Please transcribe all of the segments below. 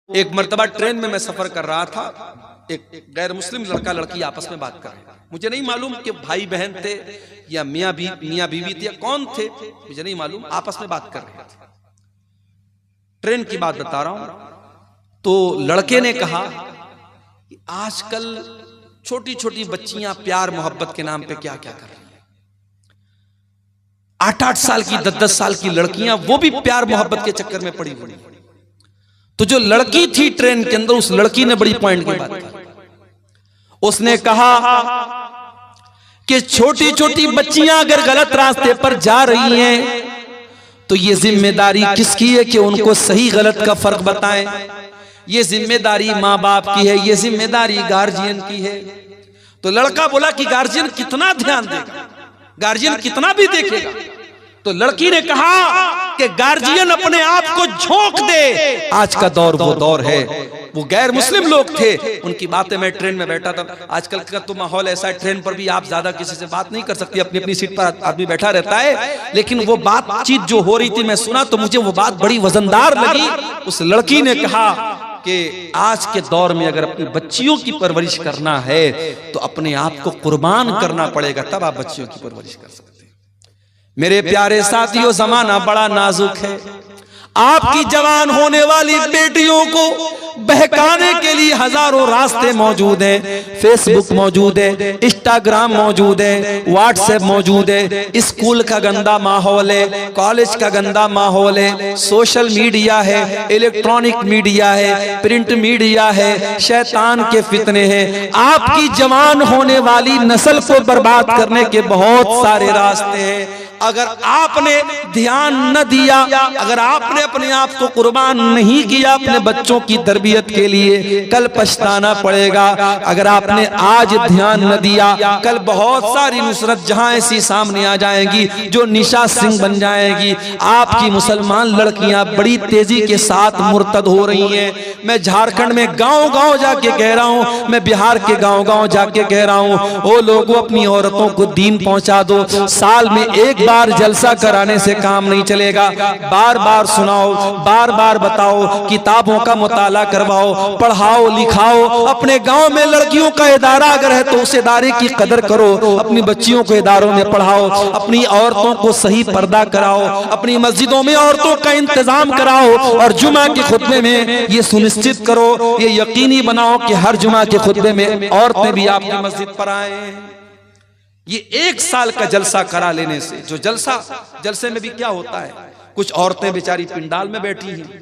एक मर्तबा ट्रेन में मैं सफर कर रहा था, एक गैर मुस्लिम लड़का लड़की आपस में बात कर रहे थे। मुझे नहीं मालूम कि भाई बहन थे या मियाँ बीवी थे या कौन थे, मुझे नहीं मालूम, आपस में बात कर रहे थे। ट्रेन की बात बता रहा हूं। तो लड़के ने कहा कि आजकल छोटी छोटी बच्चियां प्यार मोहब्बत के नाम पे क्या क्या कर रही हैं। 8-8 साल की 10-10 साल की लड़कियां वो भी प्यार मोहब्बत के चक्कर में पड़ी हुई। तो जो लड़की थी ट्रेन के अंदर, उस लड़की ने बड़ी पॉइंट की बात की। उसने कहा कि छोटी छोटी बच्चियां अगर गलत रास्ते पर जा रही हैं तो ये जिम्मेदारी किसकी है कि उनको सही गलत का फर्क बताएं। ये जिम्मेदारी माँ बाप की है, ये जिम्मेदारी गार्जियन की है। तो लड़का बोला कि गार्जियन कितना ध्यान देगा, गार्जियन कितना भी देखेगा। तो लड़की ने कहा कि गार्जियन अपने आप को झोंक दे। आज का दौर वो दौर है। वो गैर मुस्लिम लोग थे, उनकी बातें, मैं ट्रेन में बैठा था। आजकल का तो माहौल ऐसा है, ट्रेन पर भी आप ज्यादा किसी से बात नहीं कर सकती, अपनी अपनी सीट पर आदमी बैठा रहता है। लेकिन वो बातचीत जो हो रही थी मैं सुना तो मुझे वो बात बड़ी वजनदार लगी। उस लड़की ने कहा कि आज के दौर में अगर अपनी बच्चियों की परवरिश करना है तो अपने आप को कुर्बान करना पड़ेगा, तब आप बच्चियों की परवरिश कर सकते हैं। मेरे प्यारे साथियों, जमाना बड़ा नाजुक है। आपकी जवान होने वाली बेटियों को बहकाने के लिए हजारों रास्ते मौजूद हैं। फेसबुक मौजूद है, इंस्टाग्राम मौजूद है, व्हाट्सएप मौजूद है। स्कूल का गंदा माहौल है, कॉलेज का गंदा माहौल है, सोशल मीडिया है, इलेक्ट्रॉनिक मीडिया है, प्रिंट मीडिया है, शैतान के फितने हैं। आपकी जवान होने वाली नस्ल को बर्बाद करने के बहुत सारे रास्ते हैं। अगर आपने ध्यान न दिया, अगर आपने अपने आप को कुर्बान नहीं किया अपने बच्चों की तरबियत के लिए, कल पछताना पड़ेगा। अगर आपने आज ध्यान न दिया, कल बहुत सारी नुसरत जहां ऐसी सामने आ जाएंगी जो निशा सिंह बन जाएगी। आपकी मुसलमान लड़कियां बड़ी तेजी के साथ मुर्तद हो रही हैं। मैं झारखंड में गांव गांव जाके कह रहा हूं, मैं बिहार के गांव गांव जाके कह रहा हूं, ओ लोगों अपनी औरतों को दीन पहुंचा दो। साल में एक बार जलसा कराने से काम नहीं चलेगा। बार बार सुनाओ, बार बार बताओ, किताबों का मुताला करवाओ, पढ़ाओ लिखाओ। अपने गांव में लड़कियों का इदारा अगर है तो उस इदारे की कदर करो। अपनी बच्चियों को इदारों में पढ़ाओ, अपनी औरतों को सही पर्दा कराओ, अपनी मस्जिदों में औरतों का इंतजाम कराओ। और जुमा के खुतबे में ये सुनिश्चित करो, ये यकीनी बनाओ कि हर जुमा के खुतबे में औरतें भी आपकी मस्जिद पर आए। ये 1 साल का जलसा करा लेने से, जो जलसे में भी क्या होता है, कुछ औरतें बेचारी पिंडाल में बैठी हैं,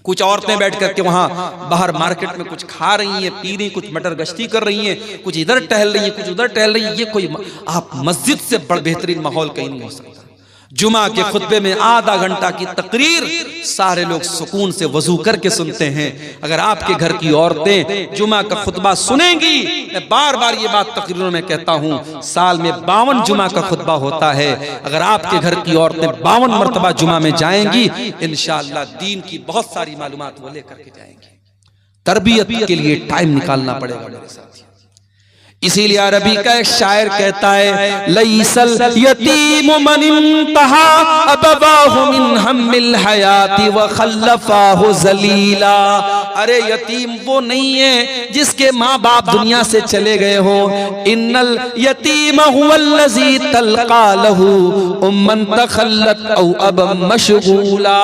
कुछ औरतें बैठ करके वहां बाहर मार्केट में कुछ खा रही हैं, पी रही, कुछ मटर गश्ती कर रही हैं, कुछ इधर टहल रही हैं, कुछ उधर टहल रही हैं। ये कोई आप मस्जिद से बड़ा बेहतरीन माहौल कहीं नहीं हो सकता। जुमा के खुतबे में आधा घंटा की तकरीर सारे लोग सुकून से वजू करके सुनते हैं। अगर आपके घर की औरतें जुमा का खुतबा सुनेंगी, मैं बार बार ये बात तकरीरों में कहता हूं, साल में 52 जुमा का खुतबा होता है। अगर आपके घर की औरतें 52 मरतबा जुमा में जाएंगी, इंशाअल्लाह दीन की बहुत सारी मालूमात वो लेकर के जाएंगी। तरबियत के लिए टाइम निकालना पड़ेगा मेरे साथ। इसीलिए अरबी का एक शायर कहता है, लईसल यतीम मन इंतहा अबवाहु मिन हम्मिल हयाती व खल्लफाहु जलीला। अरे यतीम वो नहीं है जिसके माँ बाप दुनिया से चले गए हो। इन्नल यतीम हुवल्लज़ी तल्का लहू उम्मन तखल्लत औ अबम मशगूला।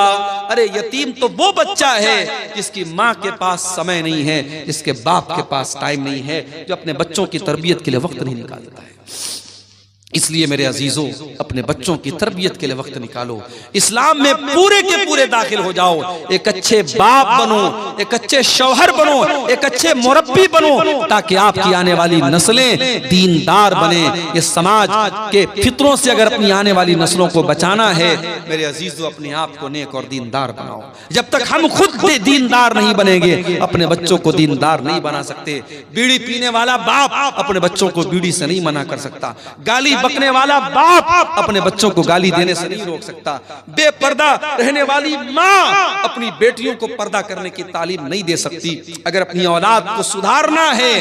अरे यतीम तो वो बच्चा है जिसकी माँ के पास समय नहीं है, जिसके बाप के पास टाइम नहीं है, जो अपने बच्चों की तरबियत के लिए वक्त नहीं निकालता है। इसलिए मेरे अजीजों, अपने बच्चों की तरबियत के लिए वक्त निकालो। इस्लाम में पूरे के पूरे दाखिल हो जाओ। एक अच्छे बाप बनो, एक अच्छे शौहर बनो, एक अच्छे मुरब्बी बनो, ताकि आपकी आने वाली नस्लें दीनदार बने। ये समाज के फितरों से अगर अपनी आने वाली नस्लों को बचाना है, मेरे अजीजों, अपने आप को नेक और दीनदार बनाओ। जब तक हम खुद दीनदार नहीं बनेंगे, अपने बच्चों को दीनदार नहीं बना सकते। बीड़ी पीने वाला बाप अपने बच्चों को बीड़ी से नहीं मना कर सकता। गाली बकने वाला बाप अपने बच्चों को गाली देने से नहीं रोक सकता। बेपर्दा रहने वाली माँ अपनी बेटियों को पर्दा करने की तालीम नहीं दे सकती। अगर अपनी औलाद को सुधारना है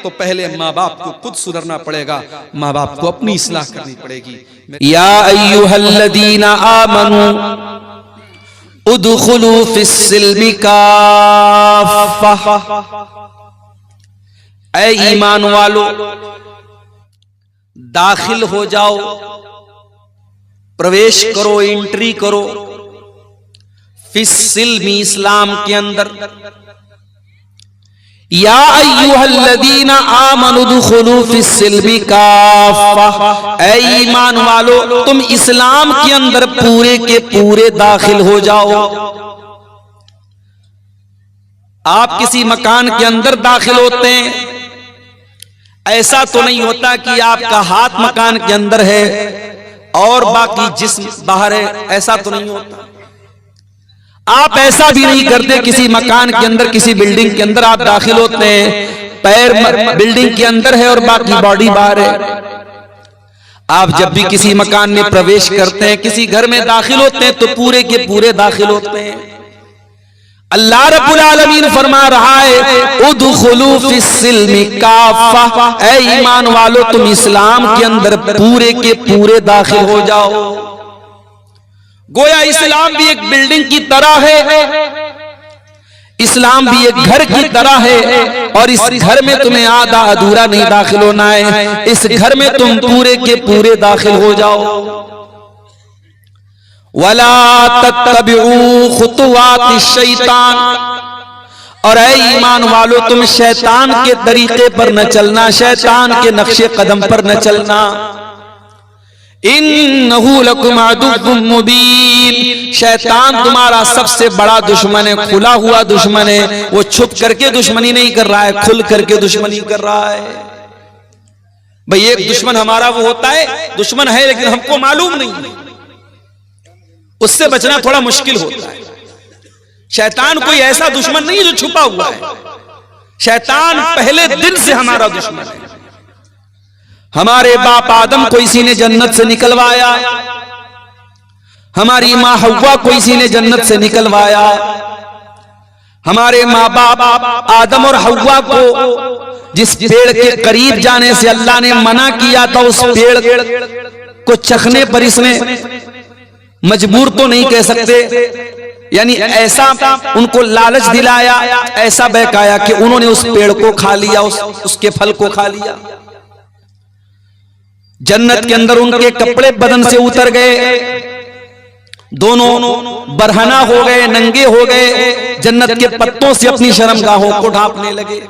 तो पहले माँ बाप को खुद सुधरना पड़ेगा, माँ बाप को अपनी इस्लाह करनी पड़ेगी। या अय्युहल्लज़ीना आमनू उदखुलू फिस्सिल्मि काफ़ा ऐ ईमान वालो दाखिल हो जाओ, प्रवेश करो, एंट्री करो फिस्सिल्मी इस्लाम के अंदर। या अय्युहल्लज़ीना आमनु दुखुलू फिस्सिल्मी काफ़ा, ऐ ईमान वालो तुम इस्लाम के अंदर पूरे के पूरे दाखिल हो जाओ। आप किसी मकान के अंदर दाखिल होते हैं, ऐसा तो नहीं होता कि आपका हाथ मकान के अंदर है और बाकी जिस्म बाहर है, ऐसा तो नहीं होता। आप ऐसा भी नहीं करते, किसी मकान के अंदर, किसी बिल्डिंग के अंदर आप दाखिल होते हैं, पैर बिल्डिंग के अंदर है और बाकी बॉडी बाहर है। आप जब भी किसी मकान में प्रवेश करते हैं, किसी घर में दाखिल होते हैं, तो पूरे के पूरे दाखिल होते हैं। अल्लाह रब्बुल आलमीन फरमा रहा है उदखुलू फिस्सिल्मी काफ़ा, ऐ ईमान वालो तुम इस्लाम के अंदर पूरे के पूरे दाखिल हो जाओ। गोया इस्लाम भी एक बिल्डिंग की तरह है, इस्लाम भी एक घर की तरह है, और इस घर में तुम्हें आधा अधूरा नहीं दाखिल होना है, इस घर में तुम पूरे के पूरे दाखिल हो जाओ। वला तत्तबिऊ खुतुवातिश शैतान, और ऐ ईमान वालो तुम शैतान के तरीके पर न चलना, शैतान के नक्शे कदम पर न चलना। इन्नहु लकुम अदुव्वुम मुबीन, शैतान तुम्हारा सबसे बड़ा दुश्मन है, खुला हुआ दुश्मन है। वो छुप करके दुश्मनी नहीं कर रहा है, खुल करके दुश्मनी कर रहा है। भाई एक दुश्मन हमारा वो होता है, दुश्मन है लेकिन हमको मालूम नहीं, उससे बचना थोड़ा मुश्किल होता है। शैतान कोई ऐसा दुश्मन नहीं जो छुपा हुआ है, शैतान पहले दिन से हमारा दुश्मन है। हमारे बाप आदम को इसी ने जन्नत से निकलवाया, हमारी मां हव्वा को इसी ने जन्नत से निकलवाया। हमारे माँ बाप आदम और हव्वा को जिस पेड़ के करीब जाने से अल्लाह ने मना किया था, उस पेड़ को चखने पर इसने मजबूर तो नहीं कह सकते, यानी ऐसा उनको लालच दिलाया, ऐसा बहकाया कि उन्होंने उस पेड़ को खा लिया, उसके फल को खा लिया। जन्नत के अंदर उनके कपड़े बदन से उतर गए, दोनों बरहना हो गए, नंगे हो गए, जन्नत के पत्तों से अपनी शर्मगाहों को ढांपने लगे।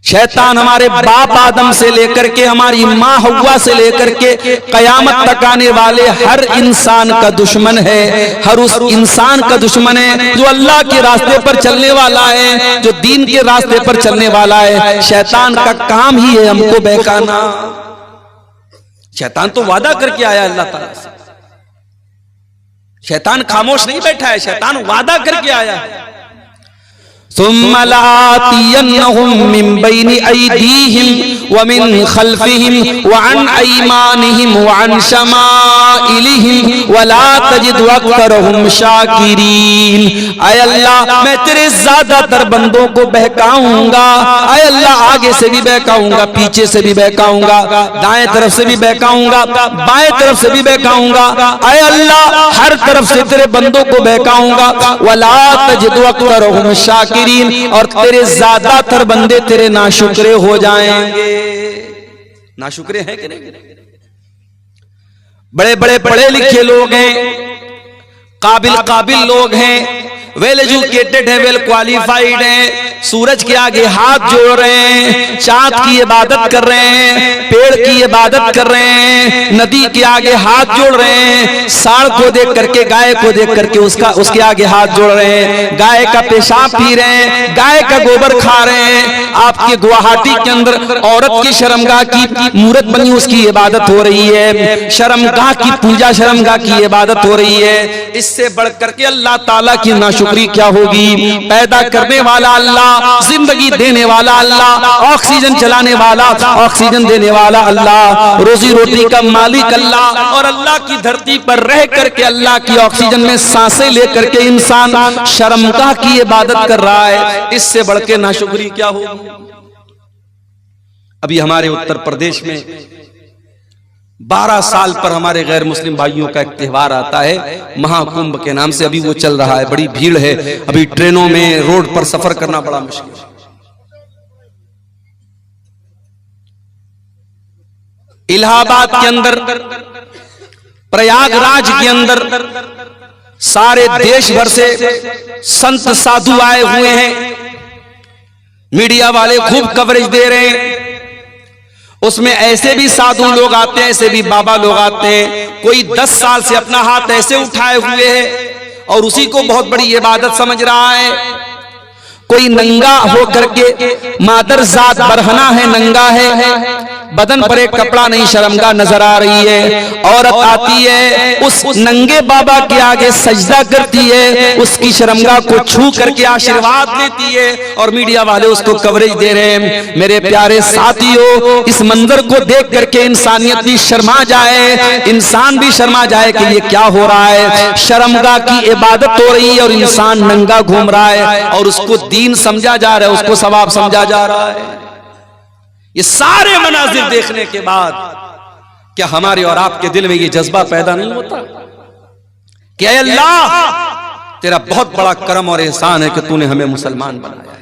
शैतान हमारे बाप आदम से लेकर के हमारी माँ हव्वा से लेकर के कयामत तक आने वाले हर इंसान का दुश्मन है, हर उस इंसान का दुश्मन है जो अल्लाह के रास्ते पर चलने वाला है, जो दीन के रास्ते पर चलने वाला है। शैतान का काम ही है हमको बहकाना। शैतान तो वादा करके आया अल्लाह ताला से, शैतान खामोश नहीं बैठा है, शैतान वादा करके आया है। सुम्मा लातियन्नहुम मिन बैनि अयदीहिम व मिन खल्फिहिम व अन अयमानिहिम व अन शमाइलिहिम व ला तजिदु अक्सरहुम शाकिरीन। ऐ अल्लाह मैं तेरे ज्यादातर बंदों को बहकाऊंगा, ऐ अल्लाह आगे से भी बहकाऊंगा, पीछे से भी बहकाऊंगा, दाएं तरफ से भी बहकाऊंगा, बाएं तरफ से भी बहकाऊंगा। ऐ अल्लाह हर तरफ से तेरे बंदों को बहकाऊंगा। व ला तजिदु अक्सरहुम शाकिरीन, और तेरे ज्यादातर बंदे तेरे नाशुक्रे हो जाएंगे। नाशुक्रे हैं कि नहीं? बड़े बड़े पढ़े लिखे लोग हैं, काबिल लोग हैं, वेल एजुकेटेड है, वेल क्वालिफाइड है, सूरज के आगे हाथ जोड़ रहे हैं, चांद की इबादत कर रहे हैं, पेड़ की इबादत कर रहे हैं, नदी के आगे हाथ जोड़ रहे हैं, सांड को देख करके, गाय को देख करके उसके आगे हाथ जोड़ रहे हैं, गाय का पेशाब पी रहे हैं, गाय का गोबर खा रहे हैं। आपके गुवाहाटी के अंदर औरत की शर्मगाह की मूर्त बनी, उसकी इबादत हो रही है, शर्मगाह की पूजा, शर्मगाह की इबादत हो रही है। इससे बढ़ करके अल्लाह ताला की नाशुक्री क्या होगी? पैदा करने वाला अल्लाह, जिंदगी देने वाला अल्लाह, ऑक्सीजन चलाने वाला, ऑक्सीजन देने वाला अल्लाह, रोजी रोटी का मालिक अल्लाह, और अल्लाह की धरती पर रह करके अल्लाह की ऑक्सीजन में सांसें लेकर के इंसान शर्मगाह की इबादत कर रहा है। इससे बढ़ के नाशुक्री क्या होगी? अभी हमारे उत्तर प्रदेश में 12 साल पर हमारे गैर मुस्लिम भाइयों का एक त्योहार आता है महाकुंभ के नाम से। अभी वो चल रहा है, बड़ी भीड़ है, अभी ट्रेनों में रोड पर सफर करना बड़ा मुश्किल है। इलाहाबाद के अंदर, प्रयागराज के अंदर सारे देश भर से संत साधु आए हुए हैं। मीडिया वाले खूब कवरेज दे रहे हैं। उसमें ऐसे भी साधु लोग आते हैं, ऐसे भी बाबा लोग आते हैं। कोई 10 साल से अपना हाथ ऐसे उठाए हुए है और उसी को बहुत बड़ी इबादत समझ रहा है। कोई नंगा होकर के, मादर जात बरहना है, नंगा है, बदन पर एक कपड़ा नहीं, शर्मगाह नजर आ रही है। औरत आती है, उस नंगे बाबा के आगे सजदा करती है, उसकी शर्मगाह को छू करके आशीर्वाद लेती है और मीडिया वाले उसको कवरेज दे रहे हैं। मेरे प्यारे साथियों, इस मंजर को देख करके इंसानियत भी शर्मा जाए, इंसान भी शर्मा जाए कि ये क्या हो रहा है। शर्मगाह की इबादत हो रही है और इंसान नंगा घूम रहा है और उसको दीन समझा जा रहा है, उसको सवाब समझा जा रहा है। ये सारे मनाजिर देखने के बाद क्या हमारे और आपके दिल में ये जज्बा पैदा नहीं होता कि ऐ अल्लाह, तेरा बहुत बड़ा करम और एहसान है कि तूने हमें मुसलमान बनाया है।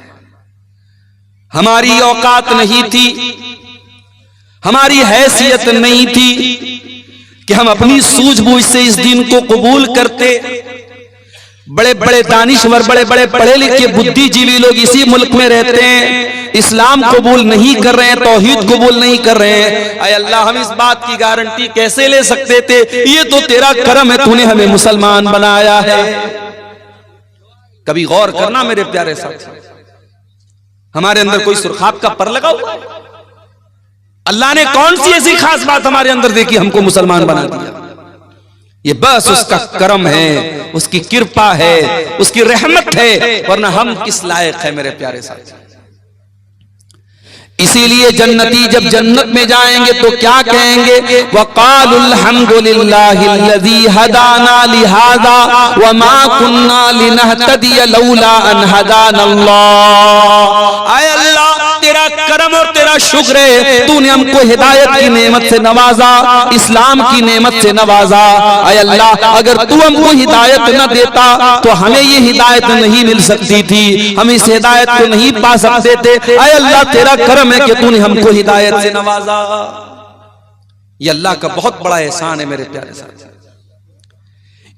हमारी औकात नहीं थी, हमारी हैसियत नहीं थी कि हम अपनी सूझबूझ से इस दीन को कबूल करते। बड़े बड़े दानिश्वर, बड़े बड़े पढ़े लिखे बुद्धिजीवी लोग इसी मुल्क में रहते हैं, इस्लाम कबूल नहीं कर रहे हैं, तौहीद कबूल नहीं कर रहे हैं। ऐ अल्लाह, हम इस बात की गारंटी कैसे ले सकते थे? ये तो तेरा करम है, तूने हमें मुसलमान बनाया है। कभी गौर करना मेरे प्यारे साथी, हमारे अंदर कोई सुरखाब का पर लगा हुआ? अल्लाह ने कौन सी ऐसी खास बात हमारे अंदर देखी हमको मुसलमान बना दिया? ये बस उसका करम है, उसकी कृपा है, उसकी रहमत है, वरना हम किस लायक है मेरे प्यारे साथी। इसीलिए जन्नती जब जन्नत में जाएंगे तो क्या कहेंगे? वक़ालुल हम्दुलिल्लाहिल्लज़ी हदाना लिहाज़ा वमा कुन्ना लिनहतदिय लौला अन हदानल्लाह। आय अल्लाह, तेरा करम और तेरा शुक्र है, तूने हमको हिदायत की नेमत से नवाजा, इस्लाम की नेमत से नवाजा। आय अल्लाह, अगर तू हमको हिदायत न देता तो हमें ये हिदायत नहीं मिल सकती थी, हम इस हिदायत को नहीं पा सकते थे। आय अल्लाह, तेरा करम है कि तूने हमको हिदायत से नवाजा। ये अल्लाह का बहुत बड़ा एहसान है मेरे प्यारे साथी।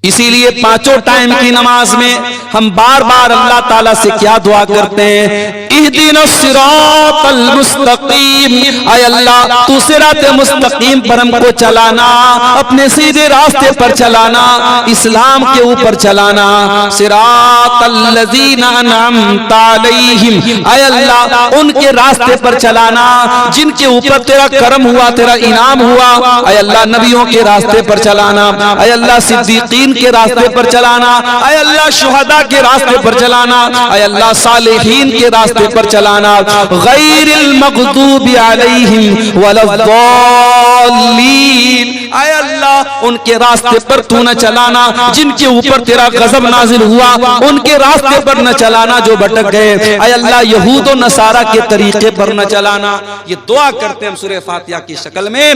इसीलिए 5 टाइम की नमाज में हम बार बार अल्लाह ताला से क्या दुआ करते हैं? इहदिनस सिरातल मुस्तकीम। आय अल्लाह, तू सिराते मुस्तकीम पर हमको चलाना, अपने सीधे रास्ते पर चलाना, इस्लाम के ऊपर चलाना। सिरातल लज़ीना अनअमता अलैहिम। आय अल्लाह, उनके रास्ते पर चलाना जिनके ऊपर तेरा करम हुआ, तेरा इनाम हुआ। आय अल्लाह, नबियों के रास्ते पर चलाना। आय अल्लाह, सिद्दीकीन के रास्ते पर चलाना। आय अल्लाह, शुहदा के रास्ते पर चलाना। आय अल्लाह, सालिहीन के रास्ते पर चलाना। गैरिल मग़दूबि अलैहिम वलद्दाल्लीन। आय अल्लाह, उनके रास्ते पर तू न चलाना जिनके ऊपर तेरा गजब नाजिल हुआ, उनके रास्ते पर न चलाना जो भटक गए। आय अल्लाह, यहूद और नसारा के तरीके पर न चलाना। ये दुआ करते हैं हम सूरह फातिहा की शक्ल में।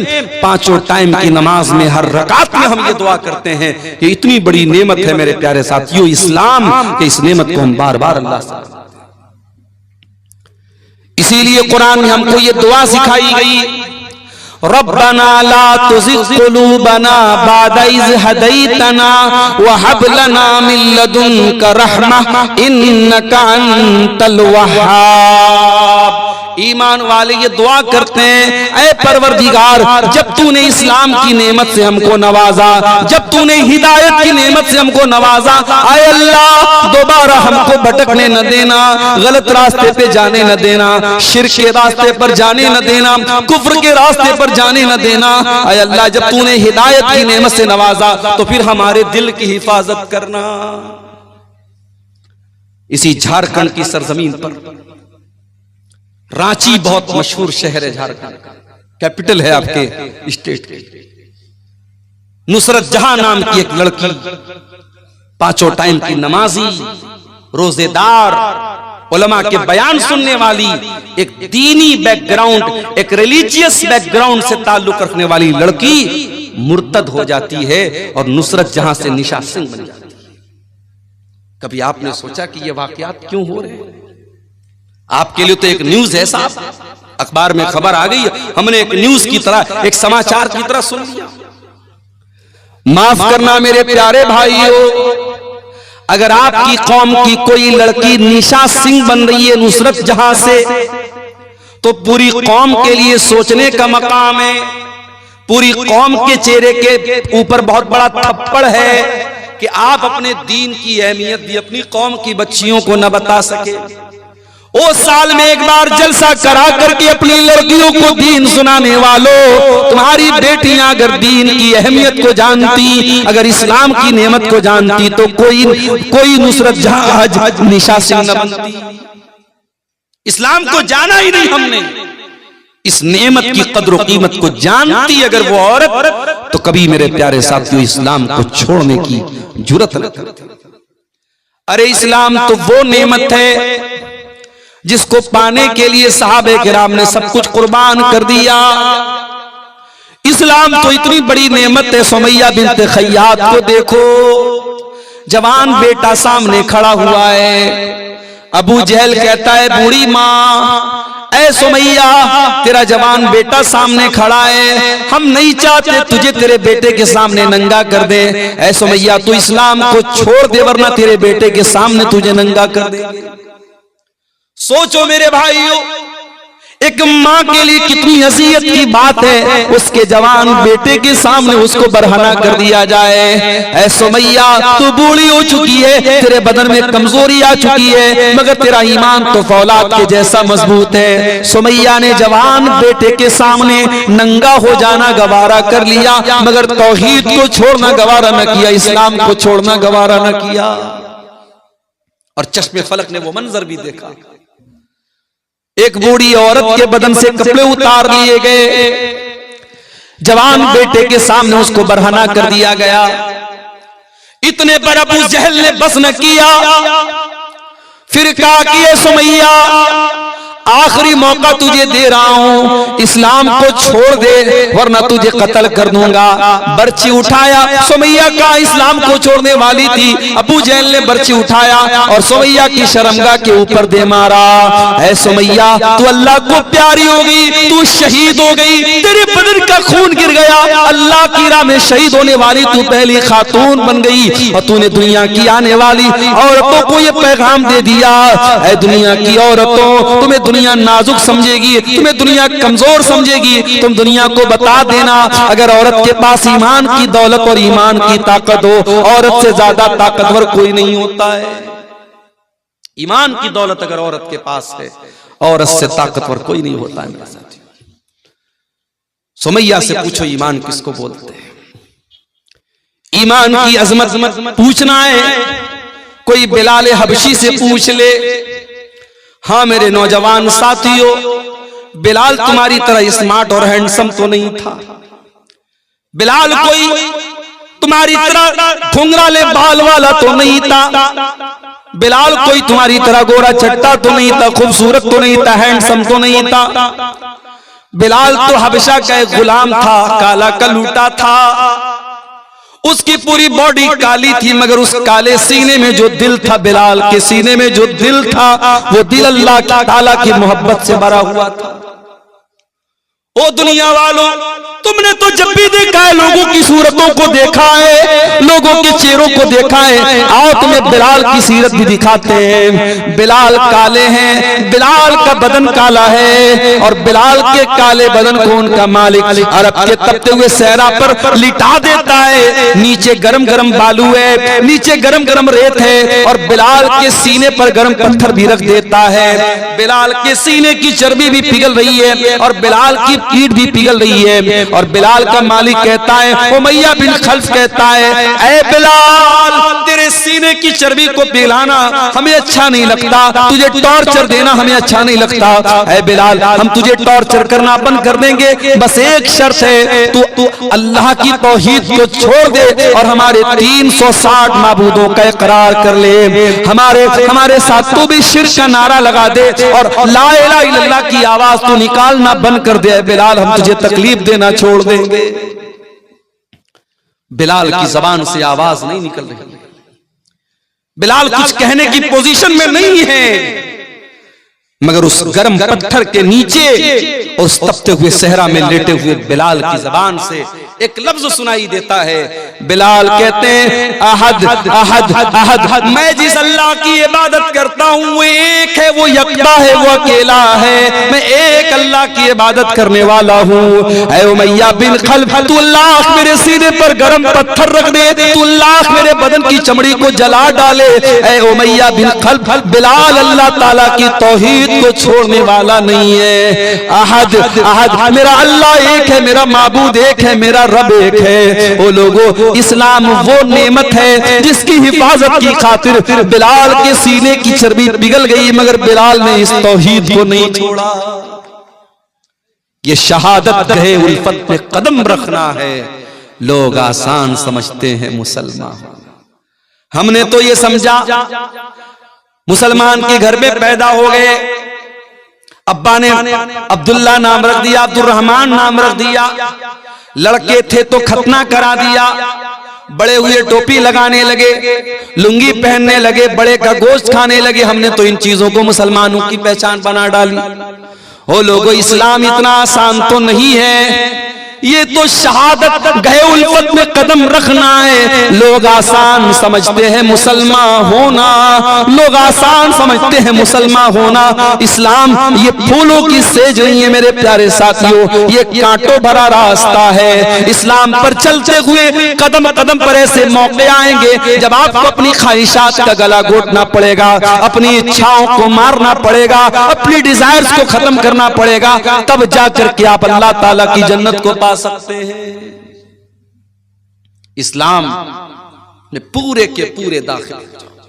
5 टाइम की नमाज में हर रकात में हम ये दुआ करते हैं कि इतनी बड़ी नेमत है मेरे प्यारे साथियों इस्लाम, कि इस नेमत को हम बार बार अल्लाह से। इसीलिए कुरान में हमको ये दुआ सिखाई गई, रब्बना ला तुज़िग़ क़ुलूबना बअद इज़ हदैतना व हब लना मिन लदुनका रहमह इन्नका अंतल वह्हाब। ईमान वाले ये दुआ करते हैं, ऐ परवरदिगार, जब तूने इस्लाम की नेमत से हमको नवाजा, जब तूने हिदायत की नेमत से हमको नवाजा, आय अल्लाह, दोबारा हमको भटकने न देना, गलत रास्ते पे जाने न देना, शिर्क के रास्ते पर जाने न देना, कुफ्र के रास्ते पर जाने न देना। आय अल्लाह, जब तूने हिदायत की नेमत से नवाजा तो फिर हमारे दिल की हिफाजत करना। इसी झारखंड की सरजमीन पर रांची बहुत मशहूर शहर है, झारखंड कैपिटल है आपके स्टेट की। नुसरत जहां नाम की एक लड़की, 5 टाइम की नमाजी, रोजेदार, उलमा के बयान सुनने वाली, एक दीनी बैकग्राउंड, एक रिलीजियस बैकग्राउंड से ताल्लुक रखने वाली लड़की मुर्तद हो जाती है और नुसरत जहां से निशा सिंह बन जाती है। कभी आपने सोचा कि ये वाकयात क्यों हो रहे हैं? आपके लिए तो एक न्यूज है साहब, अखबार में खबर आ गई, हमने एक न्यूज की तरह, एक समाचार की तरह सुन लिया। माफ करना मेरे प्यारे भाइयों, अगर आपकी कौम की कोई लड़की निशा सिंह बन रही है नुसरत जहां से, तो पूरी कौम के लिए सोचने का मकाम है। पूरी कौम के चेहरे के ऊपर बहुत बड़ा थप्पड़ है कि आप अपने दीन की अहमियत भी अपनी कौम की बच्चियों को न बता सके। ओ साल में एक बार जलसा करा करके अपनी लड़कियों को दीन सुनाने वालों, तुम्हारी बेटियां अगर दीन की अहमियत को जानती, अगर इस्लाम की नेमत को जानती, तो कोई नुसरत जहां निशा सिंह न बनती। इस्लाम को जाना ही नहीं हमने, इस नेमत की कद्र कीमत को जानती अगर वो औरत, तो कभी मेरे प्यारे साथियों इस्लाम को छोड़ने की जुर्रत न करती। अरे इस्लाम तो वो नेमत है जिसको पाने के लिए सहाबे किराम ने सब कुछ कुर्बान कर दिया। इस्लाम तो इतनी बड़ी नेमत है। सुमैया बिन्त खय्यात को देखो, जवान बेटा सामने खड़ा हुआ है। अबू जहल कहता है बूढ़ी माँ, ऐ सुमैया तेरा जवान बेटा सामने खड़ा है, हम नहीं चाहते तुझे तेरे बेटे के सामने नंगा कर दे। ऐ सुमैया तू इस्लाम को छोड़ दे वरना तेरे बेटे के सामने तुझे नंगा कर देंगे। सोचो मेरे भाइयों, एक माँ के लिए कितनी हसीयत की बात है, उसके जवान बेटे के सामने उसको बरहना कर दिया जाए। ऐ सुमैया तू बूढ़ी हो चुकी है, तेरे बदन में कमजोरी आ चुकी है, मगर तेरा ईमान तो फौलाद के जैसा मजबूत है। सुमैया ने जवान बेटे के सामने नंगा हो जाना गवारा कर लिया, मगर तौहीद को छोड़ना गवारा न किया, इस्लाम को छोड़ना गवारा न किया। और चश्मे फलक ने वो मंजर भी देखा, एक बूढ़ी औरत के बदन से कपड़े उतार लिए गए, जवान बेटे के सामने उसको बरहना कर दिया गया। इतने पर अबू जहल ने बस न किया, फिर कहा कि ये सुमैया आखिरी मौका तुझे दे रहा हूं, इस्लाम को छोड़ दे वरना तुझे कत्ल कर दूंगा। बर्ची उठाया, सुमैया का इस्लाम को छोड़ने वाली थी। अबू जहल ने बर्ची उठाया और सुमैया की शर्मगाह के ऊपर दे मारा। ऐ सुमैया तू अल्लाह को प्यारी हो गई, तू शहीद हो गई, तेरे बदन का खून गिर गया, अल्लाह की राह में शहीद होने वाली तू पहली खातून बन गई। और तूने दुनिया की आने वाली औरतों को ये पैगाम दे दिया, ऐ दुनिया की औरतों, तुम्हें दुनिया नाजुक समझेगी, तुम्हें दुनिया कमजोर समझेगी, तुम दुनिया को बता देना अगर औरत के पास ईमान की दौलत और ईमान की ताकत हो, औरत से ज्यादा ताकतवर कोई नहीं होता है। ईमान की दौलत अगर औरत के पास है, औरत से ताकतवर कोई नहीं होता है। सुमैया से पूछो ईमान किसको बोलते हैं? ईमान की अजमत पूछना है, कोई बिलाल हबशी से पूछ ले। हाँ मेरे नौजवान साथियों, बिलाल तुम्हारी तरह स्मार्ट और हैंडसम तो नहीं था। बिलाल कोई तुम्हारी तरह घुंघराले बाल वाला तो नहीं था। बिलाल कोई तुम्हारी तरह गोरा चट्टा तो नहीं था, खूबसूरत तो नहीं था, हैंडसम तो नहीं था। बिलाल तो हबशा का एक गुलाम था, काला कलूटा था। उसकी पूरी बॉडी काली थी, मगर उस काले सीने में जो दिल था, बिलाल के सीने में जो दिल था, वो दिल अल्लाह ताला की मोहब्बत से भरा हुआ था। ओ दुनिया वालों, तुमने तो जब भी देखा है लोगों की सूरतों को देखा है, लोगों के चेहरों को देखा है। आओ तुम्हें बिलाल की सीरत भी दिखाते हैं। बिलाल काले हैं, बिलाल का बदन काला है, और बिलाल के काले बदन को उनका मालिक अरब के तपते हुए सहरा पर लिटा देता है। नीचे गरम गरम बालू है, नीचे गरम गरम रेत है, और बिलाल के सीने पर गरम पत्थर भी रख देता है। बिलाल के सीने की चर्बी भी पिघल रही है और बिलाल की पीठ भी पिघल रही है। और बिलाल का मालिक कहता है, उमैया बिन खल्फ कहता है, ऐ बिलाल, तेरे सीने की चर्बी को पिलाना हमें अच्छा नहीं लगता, तुझे टॉर्चर देना हमें अच्छा नहीं लगता। ऐ बिलाल, हम तुझे टॉर्चर करना बंद कर देंगे, बस एक शर्त है, तू अल्लाह की तौहीद को छोड़ दे और हमारे 360 माबूदों का इकरार कर ले, हमारे साथ तू भी शिर्क का नारा लगा दे और ला इलाहा इल्लल्लाह की आवाज तू निकालना बंद कर दे। बिलाल, हम तुझे तकलीफ देना छोड़ देंगे। बिलाल की जबान से आवाज नहीं निकल रही, बिलाल कुछ कहने की पोजीशन में नहीं है, मगर उस गर्म पत्थर के नीचे और उस तपते हुए सहरा में लेटे हुए बिलाल की जबान से एक लफ्ज सुनाई देता है। बिलाल कहते हैं, अहद अहद अहद, मैं जिस अल्लाह की इबादत करता हूं वो एक है, वो यकता है, वो अकेला है, मैं एक अल्लाह की इबादत करने वाला हूं। ऐ उमैया बिन खल्फ, तू लाख मेरे सीने पर गर्म पत्थर रख दे, तू लाख मेरे बदन की चमड़ी को जला डाले, ऐ उमैया बिन खल्फ, बिलाल अल्लाह ताला की तौहीद को छोड़ने वाला नहीं है। अहद अहद, मेरा अल्लाह एक है, मेरा माबूद एक है, मेरा रब एक है। ओ लोगों, इस्लाम वो नेमत है जिसकी हिफाजत की खातिर बिलाल के सीने की चर्बी पिघल गई, मगर बिलाल ने इस तौहीद को नहीं छोड़ा। ये शहादत गहे उल्फत पे कदम रखना है। लोग आसान समझते हैं मुसलमान, हमने तो ये समझा मुसलमान के घर में पैदा हो गए, अब्बा ने अब्दुल्ला नाम रख दिया, अब्दुल रहमान नाम रख दिया, लड़के थे तो खतना करा दिया, बड़े हुए टोपी लगाने लगे, लुंगी पहनने लगे, बड़े का गोश्त खाने लगे। हमने तो इन चीजों को मुसलमानों की पहचान बना डाली। ओ लोगों, इस्लाम इतना आसान तो नहीं है, ये तो शहादत गए उल्फत में कदम रखना है। लोग आसान समझते हैं मुसलमान होना, लोग आसान समझते हैं मुसलमान होना। इस्लाम ये फूलों की सेज नहीं है मेरे प्यारे साथियों, ये कांटों भरा रास्ता है। इस्लाम पर चलते हुए कदम कदम पर ऐसे मौके आएंगे जब आपको अपनी ख्वाहिशात का गला घोटना पड़ेगा, अपनी इच्छाओं को मारना पड़ेगा, अपनी डिजायर्स को खत्म करना पड़ेगा, तब जाकर के आप अल्लाह ताला की जन्नत को पा सकते हैं। इस्लाम ने पूरे के पूरे दाखिल हो जाओ,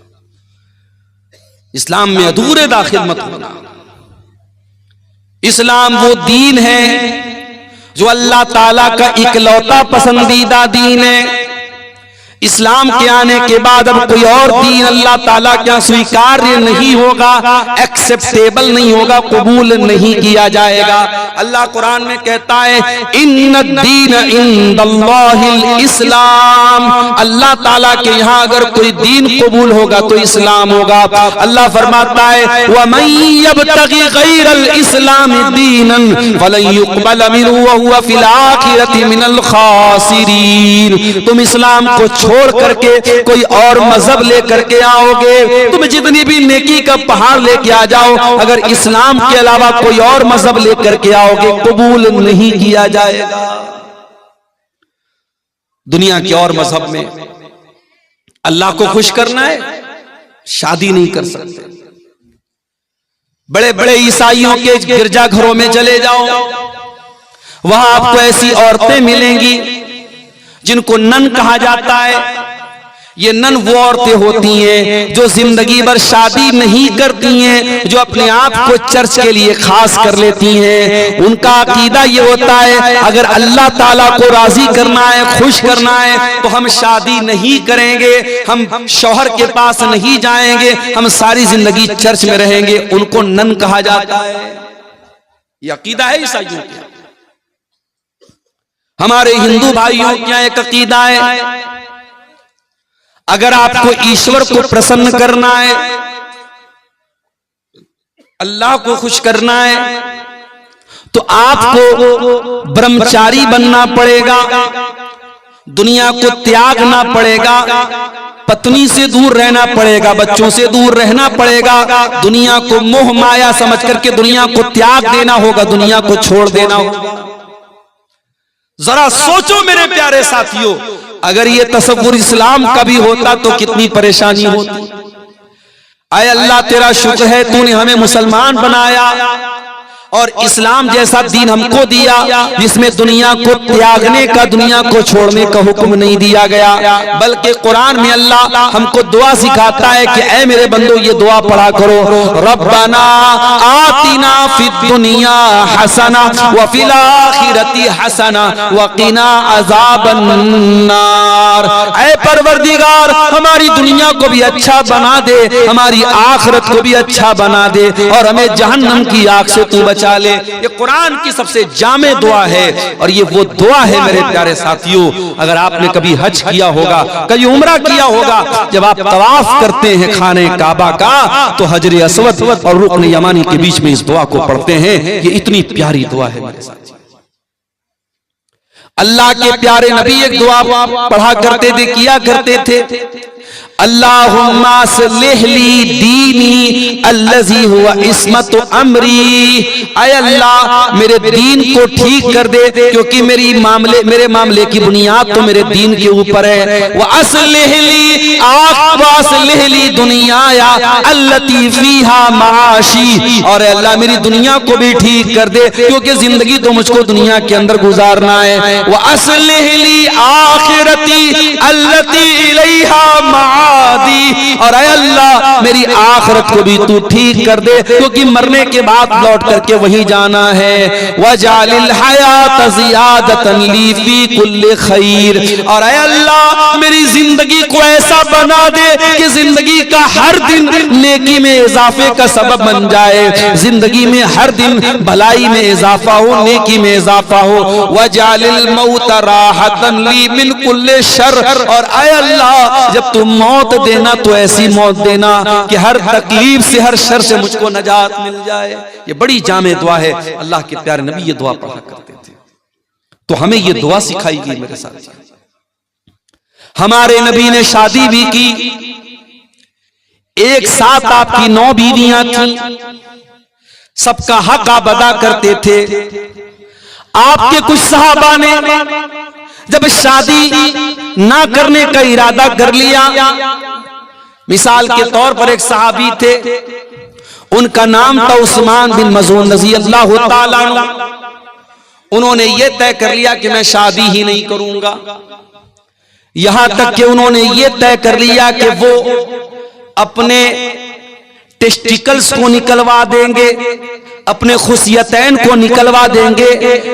इस्लाम में अधूरे दाखिल मत होना। इस्लाम वो दीन है जो अल्लाह ताला का इकलौता पसंदीदा दीन है। इस्लाम के आने के बाद अब कोई और दीन अल्लाह ताला क्या स्वीकार्य नहीं होगा, एक्सेप्टेबल नहीं होगा, कबूल नहीं किया जाएगा। अल्लाह कुरान में कहता है, इन्नद्दीन इंदल्लाहिल इस्लाम, अल्लाह ताला के यहाँ अगर कोई दीन कबूल होगा तो इस्लाम होगा। अल्लाह फरमाता है, वमन यब्तगी गैरल इस्लाम दीनन फलन युक़बल मिन्हु व हुवा फिल आखिरति मिनल खासिरीन। तुम इस्लाम को छोड़ करके कोई और मजहब लेकर के आओगे, तुम जितनी भी नेकी का पहाड़ लेके आ जाओ, अगर इस्लाम के अलावा कोई और मजहब लेकर के आओगे कबूल नहीं किया जाएगा। दुनिया के और मजहब में अल्लाह को खुश करना है, शादी नहीं कर सकते। बड़े बड़े ईसाइयों के गिरजाघरों में चले जाओ, वहां आपको ऐसी औरतें मिलेंगी जिनको नन कहा जाता है। ये नन वो औरतें होती हैं जो जिंदगी भर शादी नहीं करती हैं, जो अपने आप को चर्च के लिए खास कर लेती हैं। उनका अकीदा ये होता है, अगर अल्लाह ताला को राजी करना है, खुश करना है, तो हम शादी नहीं करेंगे, हम शौहर के पास नहीं जाएंगे, हम सारी जिंदगी चर्च में रहेंगे। उनको नन कहा जाता है। ये अकीदा है ईसाइयों का। हमारे हिंदू भाइयों क्या एक अकीदा है, अगर आपको ईश्वर को प्रसन्न करना है, अल्लाह को खुश करना है, तो आपको ब्रह्मचारी बनना पड़ेगा, दुनिया को त्यागना पड़ेगा, पत्नी से दूर रहना पड़ेगा, बच्चों से दूर रहना पड़ेगा, दुनिया को मोह माया समझ करके दुनिया को त्याग देना होगा, दुनिया को छोड़ देना होगा। जरा सोचो मेरे प्यारे साथियों, अगर ये तसव्वुर इस्लाम का भी होता तो कितनी परेशानी होती। आए अल्लाह तेरा शुक्र है तूने हमें मुसलमान बनाया और इस्लाम जैसा दीन हमको दिया जिसमें दुनिया को त्यागने का, दुनिया को छोड़ने का हुक्म नहीं दिया गया, बल्कि कुरान में अल्लाह हमको दुआ सिखाता है कि ऐ मेरे बंदो ये दुआ पढ़ा करो, रब्बना आतिना फिद दुनिया हसना व फिल आखिरती हसना व क़िना अज़ाबन नार। ऐ परवरदिगार हमारी दुनिया को भी अच्छा बना दे, हमारी आखिरत को भी अच्छा बना दे और हमें जहन्नम की आग से तू बचा ले। ये कुरान की सबसे जामे दुआ है और ये वो दुआ है मेरे प्यारे साथियों। अगर आपने कभी हज किया होगा, कभी उम्रा किया होगा, जब आप तवाफ करते हैं खाने काबा का तो हजर अस्वद और रुकन यमानी के बीच में इस दुआ को पढ़ते हैं। ये इतनी प्यारी दुआ है मेरे साथ। अल्लाह के प्यारे नबी एक दुआ पढ़ा करते थे, किया करते थे, अल्लाहुम्मा सल्लिह ली दीनी अल्लज़ी हुवा इस्मतु अमरी। ऐ अल्लाह मेरे दीन को ठीक कर दे क्योंकि मेरे मामले की बुनियाद तो मेरे दीन के ऊपर है। व अस्लिह ली दुनियाया अल्लती फीहा माशी। और अल्लाह मेरी दुनिया को भी ठीक कर दे क्योंकि जिंदगी तो मुझको दुनिया के अंदर गुजारना है। व अस्लिह ली आखिरती अल्लती इलैहा दी। और ऐ अल्लाह मेरी आखिरत को भी तू ठीक कर दे क्योंकि मरने के बाद लौट करके वहीं जाना है। वजालिल हयात ज़ियादतन ली फी कुल्li खैर। और ऐ अल्लाह मेरी जिंदगी को ऐसा बना दे कि जिंदगी का हर दिन नेकी में इजाफे का सबब बन जाए, जिंदगी में हर दिन भलाई में इजाफा हो, नेकी में इजाफा हो। वजालिल मौत राहतन ली मिन कुल्li शर। और ऐ अल्लाह जब तुम मौत देना तो ऐसी मौत देना कि हर तकलीफ से, हर शर से मुझको नजात मिल जाए। ये बड़ी जामे दुआ है। अल्लाह के प्यारे नबी ये दुआ पढ़ा करते थे तो हमें ये दुआ सिखाई गई मेरे साथ। हमारे नबी ने शादी भी की, एक साथ आपकी 9 बीवियां थी, सबका हक आप अदा करते थे। आपके कुछ सहाबा ने जब शादी ना करने का इरादा कर लिया, मिसाल के तौर पर एक सहाबी थे, उनका नाम था उस्मान बिन मज़ून रज़ी अल्लाह ताला अन्हु। उन्होंने ये तय कर लिया कि मैं शादी ही नहीं करूंगा, यहां तक कि उन्होंने ये तय कर लिया कि वो अपने टेस्टिकल्स को निकलवा देंगे, अपने खुशियतैन को निकलवा देंगे,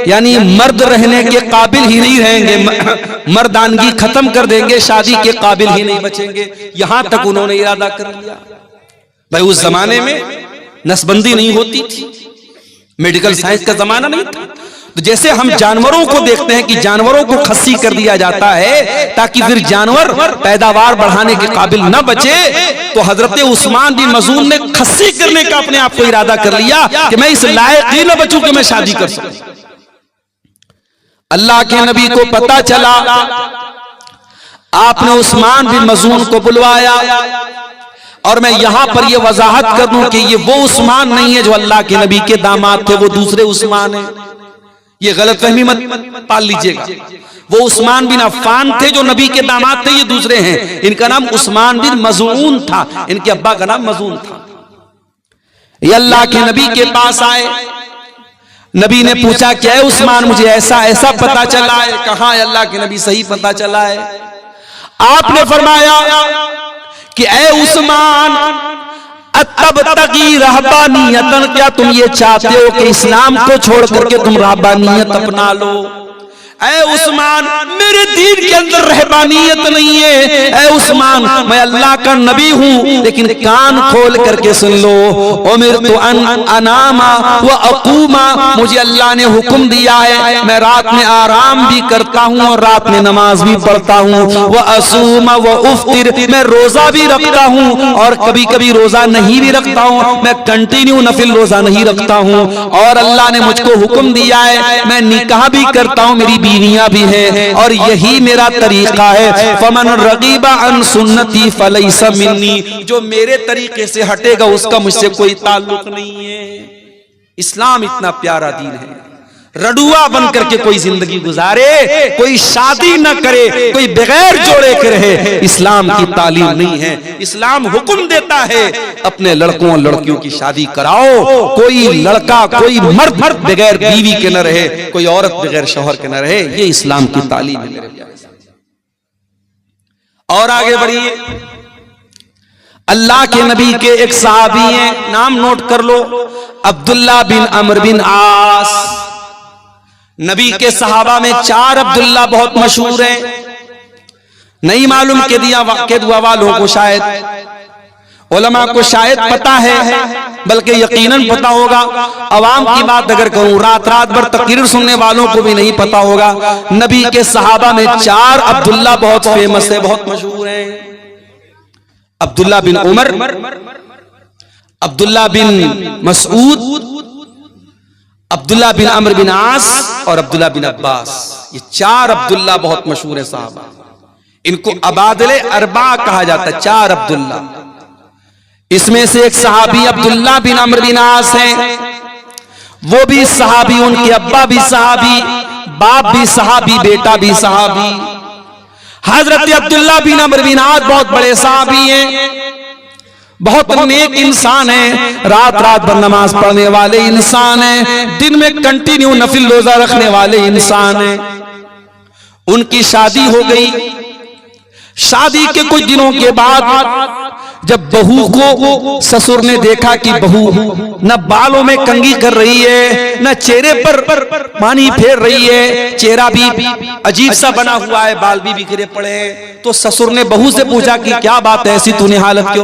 यानी मर्द रहने के काबिल ही नहीं रहेंगे, मर्दानगी खत्म कर देंगे, शादी के काबिल ही नहीं बचेंगे। यहां तक उन्होंने इरादा कर लिया। भाई उस जमाने में नसबंदी नहीं होती थी, मेडिकल साइंस का जमाना नहीं था। तो जैसे हम जानवरों को देखते हैं कि जानवरों को खस्सी कर दिया जाता है ताकि फिर जानवर पैदावार बढ़ाने के काबिल न बचे, तो हजरत उस्मान बिन मज़ून ने खस्सी करने का अपने आप को इरादा कर लिया कि मैं इस लायक ही न बचूं कि मैं शादी कर सकूं। अल्लाह के नबी को पता चला, आपने उस्मान बिन मज़ून को बुलवाया। और मैं यहां पर यह वजाहत कर दूं कि ये वो उस्मान नहीं है जो अल्लाह के नबी के दामाद थे, वो दूसरे उस्मान है। ये गलतफहमी मत पाल लीजिएगा। वो उस्मान बिन अफ़्फ़ान थे जो नबी के दामाद थे, ये दूसरे हैं। इनका नाम उस्मान बिन मज़ून था, इनके अब्बा का नाम मज़ून था। ये अल्लाह के नबी के पास आए, नबी ने पूछा क्या है उस्मान, मुझे ऐसा ऐसा पता चला है। कहा अल्लाह के नबी सही पता चला है। आपने फरमाया कि ऐ उस्मान तब तकी रहबानियतन, क्या तुम ये चाहते हो कि इस्लाम को छोड़ करके तुम रहबानियत अपना लो? ऐ उस्मान मेरे दीन के अंदर रहबानियत नहीं है। ऐ उस्मान मैं अल्लाह का नबी हूं, लेकिन कान खोल करके सुन लो। उमिरतु अन अनामा व अक़ूमा, मुझे अल्लाह ने हुक्म दिया है मैं रात में आराम भी करता हूं और रात में नमाज भी पढ़ता हूं। व असूमा व उफ्तिर, मैं रोजा भी रखता हूं और कभी कभी रोजा नहीं भी रखता हूं, मैं कंटिन्यू नफिल रोजा नहीं रखता हूं। और अल्लाह ने मुझको हुक्म दिया है मैं निकाह भी करता हूं, मेरी बीवियां भी हैं और यही मेरा तरीका है। फमन रगीबा अन सुन्नती फलैसा मिन्नी, जो मेरे तरीके से हटेगा उसका मुझसे कोई ताल्लुक नहीं है। इस्लाम इतना प्यारा दीन है। रडुआ बन करके कोई जिंदगी गुजारे, कोई शादी न करे, कोई बगैर जोड़े के रहे, इस्लाम की तालीम नहीं है। इस्लाम हुक्म देता है अपने लड़कों और लड़कियों की शादी कराओ। कोई लड़का, कोई मर्द बगैर बीवी के न रहे, कोई औरत बगैर शौहर के न रहे। ये इस्लाम की तालीम है मेरे प्यारे। और आगे बढ़िए, अल्लाह के नबी के एक सहाबी हैं, नाम नोट कर लो, अब्दुल्ला बिन अमर बिन आस। नबी के सहाबा में 4 अब्दुल्ला बहुत मशहूर हैं। नहीं मालूम के दुआ वालों को शायद, उलमा को शायद पता है, बल्कि यकीनन पता होगा। अवाम की बात अगर कहूं, रात रात भर तकरीर सुनने वालों को भी नहीं पता होगा। नबी के सहाबा में 4 अब्दुल्ला बहुत फेमस है, बहुत मशहूर हैं। अब्दुल्ला बिन उमर, अब्दुल्ला बिन मसूद, अब्दुल्ला बिन अमर बिन आस और अब्दुल्ला बिन अब्बास। ये 4 अब्दुल्ला बहुत मशहूर है साहबा। इनको अबादले अरबा कहा जाता है, 4 अब्दुल्ला। इसमें से एक सहाबी अब्दुल्ला बिन अमर बिन आस हैं, वो भी सहाबी, उनके अब्बा भी सहाबी, बाप भी सहाबी, बेटा भी सहाबी। हजरत अब्दुल्ला बिन अमर बिन आस बहुत बड़े सहाबी हैं, बहुत नेक इंसान है, रात रात भर नमाज पढ़ने वाले इंसान है, दिन में कंटिन्यू नफिल रोजा रखने वाले इंसान है। उनकी शादी हो गई। शादी के कुछ दिनों के बाद जब बहू को ससुर ने देखा कि बहू न बालों में कंघी कर रही है, न चेहरे पर पानी फेर रही है, चेहरा भी अजीब सा बना हुआ है, बाल भी बिखरे पड़े हैं, तो ससुर ने बहू से पूछा कि क्या बात है, ऐसी तूने हालत क्यों